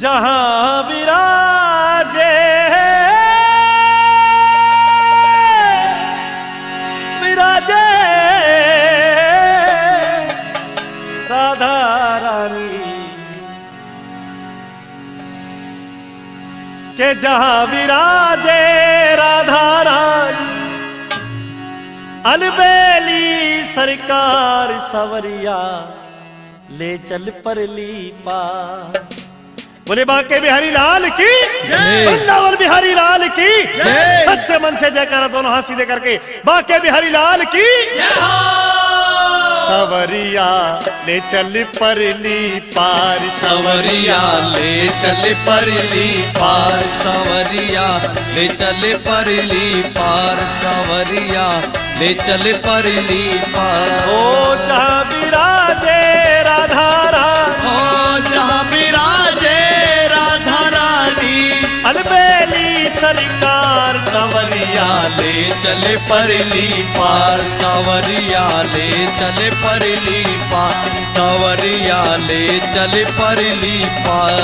जहां विराजे विराजे राधा रानी के जहां विराजे राधा रानी अलबेली सरकार सवरिया ले चल परली पार। बोले बांके बिहारी लाल की वृंदावन बिहारी लाल की सच्चे मन से जयकारा दोनों हाथ सीधे करके बांके बिहारी लाल की सवरिया ले चल परली पार। सवरिया ले चल परली पार। सवरिया ले चल परली पार। सवरिया ले चल परली पार। ओ जहां विराजे राधा रानी ओ जहां विराजे राधा रानी अलबेली सरकार सवरिया ले चल परली पार। सवरिया ले चल परली पार। सवरिया ले चल परली पार।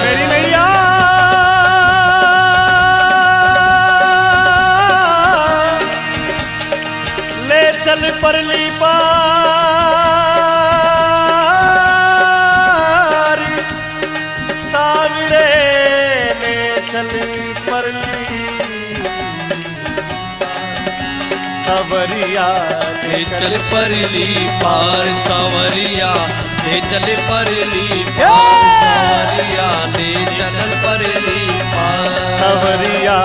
मेरी नैया ले चल परली पार। सावरे ले चल परली सवरिया ले चल परली पार। सवरिया ले चल परली पार। सवरिया ले चल परली पार। सवरिया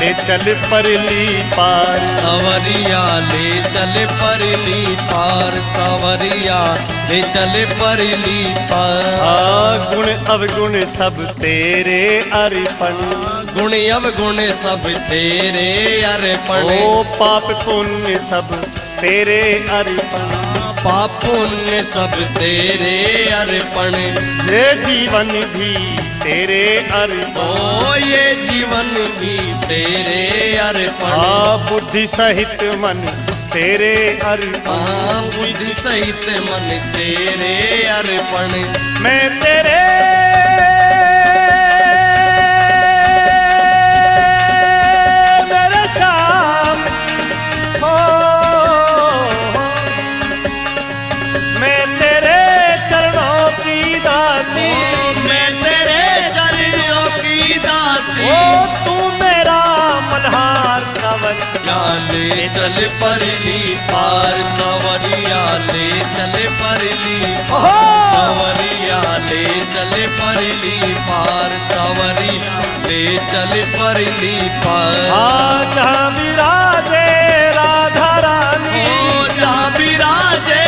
ले चल परली पार। सवरिया ले चल परली पार। सवरिया ले चल परली पार। गुण अवगुण सब तेरे अर्पण। गुण अवगुण सब तेरे अर्पण। ओ पाप पुण्य सब तेरे अर्पण। पाप पुण्य सब तेरे अर्पण। ये जीवन भी तेरे अर्पण। ओ ये जीवन भी तेरे अर्पण। बुद्धि सहित मन तेरे अर्पण। बुद्धि सहित मन तेरे अर्पण। मैं तेरे मेरे श्याम हो मैं तेरे चरणों की दासी। मैं तेरे चरणों की दासी। ओ तू मेरा मल्हार सवरिया ले चल परली पार। सवरिया ले चल परली पार। सवरिया ले चल परली पार। सवरिया ले चल परली पार। जहां विराजे राधा रानी ओ जहां विराजे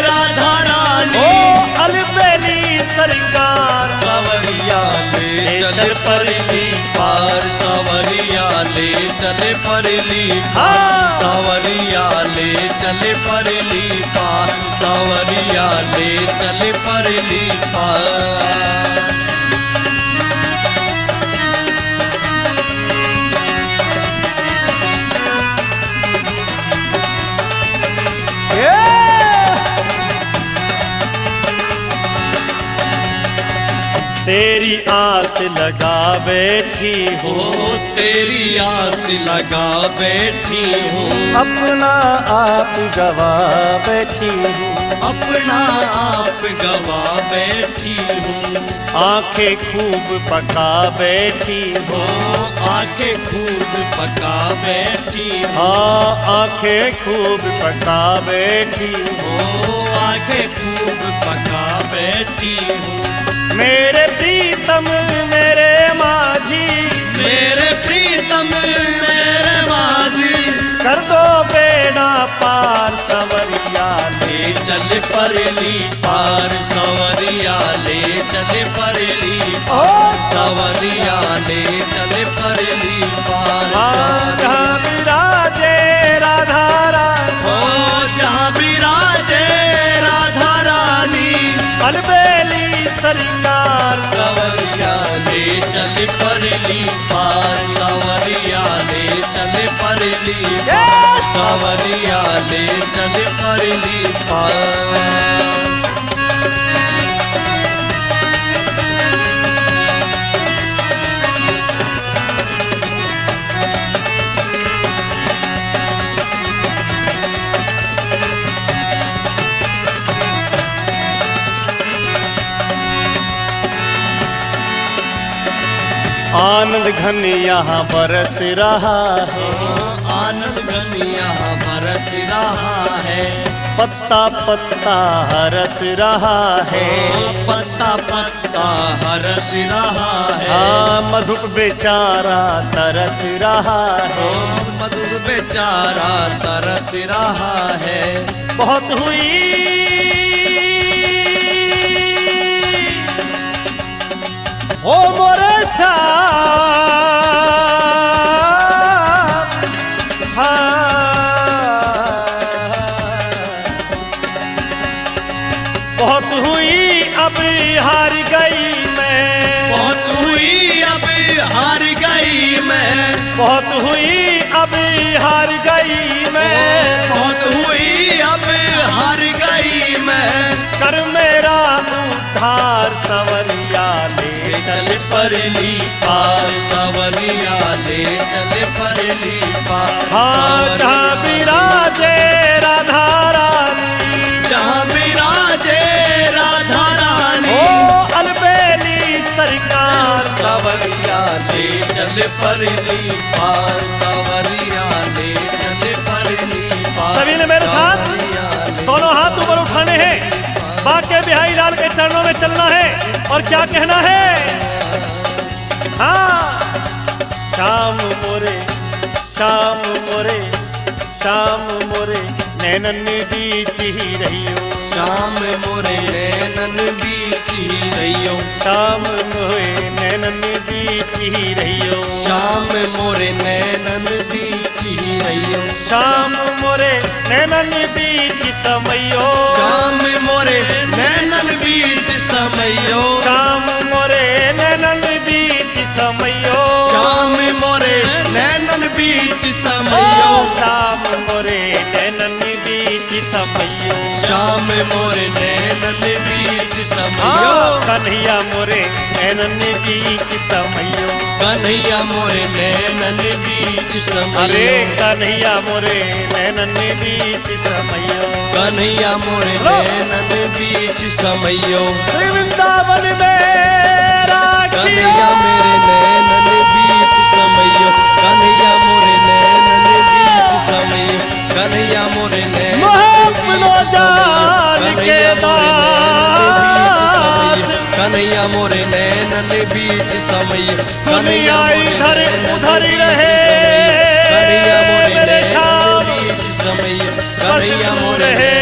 राधा रानी ओ अलबेली सरकार सवरिया ले चल परली पार। सवरिया ले चल परली पार। सवरिया ले चल परली पार। सवरिया ले चल परली पार। तेरी आस लगा बैठी हूँ। तेरी आस लगा बैठी हूँ। अपना आप गवा बैठी हूँ। अपना आप गवा बैठी हूँ। आंखें खूब पका बैठी हूँ। आंखें खूब पका बैठी हूँ। आंखें खूब पका बैठी हूँ। आंखें खूब पका बैठी हूँ। मेरे प्रीतम मेरे माझी मेरे प्रीतम मेरे माझी कर दो बेड़ा पार। सवरिया ले चल परली पार। सवरिया ले चल परली पार। सवरिया ले चल परली पार। जहां विराजे राधा रानी ओ जहां विराजे राधा रानी अलबेली सरकार सवरिया ले चल परली पार। सवरिया ले चल परली पार। सवरिया ले चल परली पार। आनंद घन यहाँ बरस रहा है, आनंद घन यहाँ बरस रहा है, पत्ता पत्ता हरस रहा है, पत्ता पत्ता हरस रहा है, हाँ मधुप बेचारा तरस रहा है। मधुर बेचारा तरस रहा है। बहुत हुई ओ मोरे साथ, बहुत हुई अब हार गई मैं, बहुत हुई अब हार गई मैं, बहुत हुई अब हार गई मैं, बहुत हुई अब हार गई मैं। कर मेरा उद्धार सवरिया ले चल परली पार, सवरिया ले चल परली पार। हाँ जहाँ विराजे राधा रानी, जहाँ विराजे राधा रानी, ओ अलबेली सरकार सवरिया ले चल परली पार, सवरिया ले चल परली पार। सभी ने मेरे साथ सवरिया ले दोनों हाथ ऊपर उठाने हैं, बाके बिहारी लाल के चरणों में चलना है और क्या कहना है। हाँ शाम मोरे, शाम मोरे, शाम मोरे नैनन बीच ही रहियो, शाम मोरे नैनन बीच ही रहियो, शाम मोरे नैनन बीच ही रहियो, शाम मोरे नैनन बीच ही रहियो, शाम मोरे नैनन बीच समयो, शाम मोरे नैनन बीच समयो, शाम मोरे नैनन बीच समयो, शाम मोरे नैनन बीच ओ समयो, शाम मोरे नैनन बीच समयो, शाम मोरे नैनन बीच समयो, हाँ कन्हैया मोरे नैनन बीच समयो, कन्हैया मोरे नैनन बीच समयो, अरे कन्हैया मोरे नैनन बीच समयो, कन्हैया मोरे नैनन बीच समयो, वृंदावन में कन्हैया मेरे नैनन बीच समयो, कन्हैया मोरे नैनन बीच समयो, कन्हैया मोरे नैनन अपनो जान के दास, कन्हैया मोरे नैनन बीच समयो, दुनिया इधर उधर रहे कन्हैया मोरे मेरे नैनन श्याम, बीच समयो, बस कन्हैया तू मोरे रहे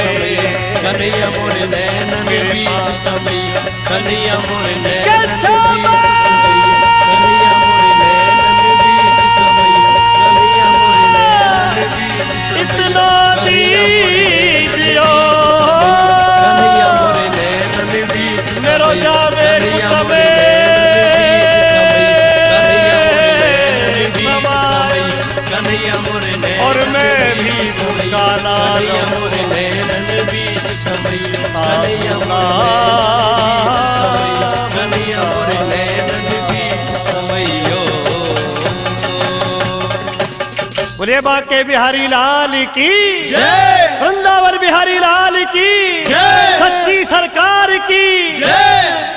समयो, कन्हैया मोरे नैनन बीच समयो, कन्हैया मोरे नैनन कैसा बीच समयो, कन्हैया मोरे नैनन बीच समयो, कन्हैया मोरे नैनन बीच समयो, इतना दीजियो कन्हैया मोरे नैनन बीच मेरो जावे कुतबे कन्हैया मोरे नैनन और मैं भी काला कन्हैया मोरे नैनन बीच समयो, कन्हैया मोरे नैनन बीच समयो। बोले बाके बिहारी लाल की जय, वृंदावन बिहारी लाल की जय, सच्ची सरकार की जय।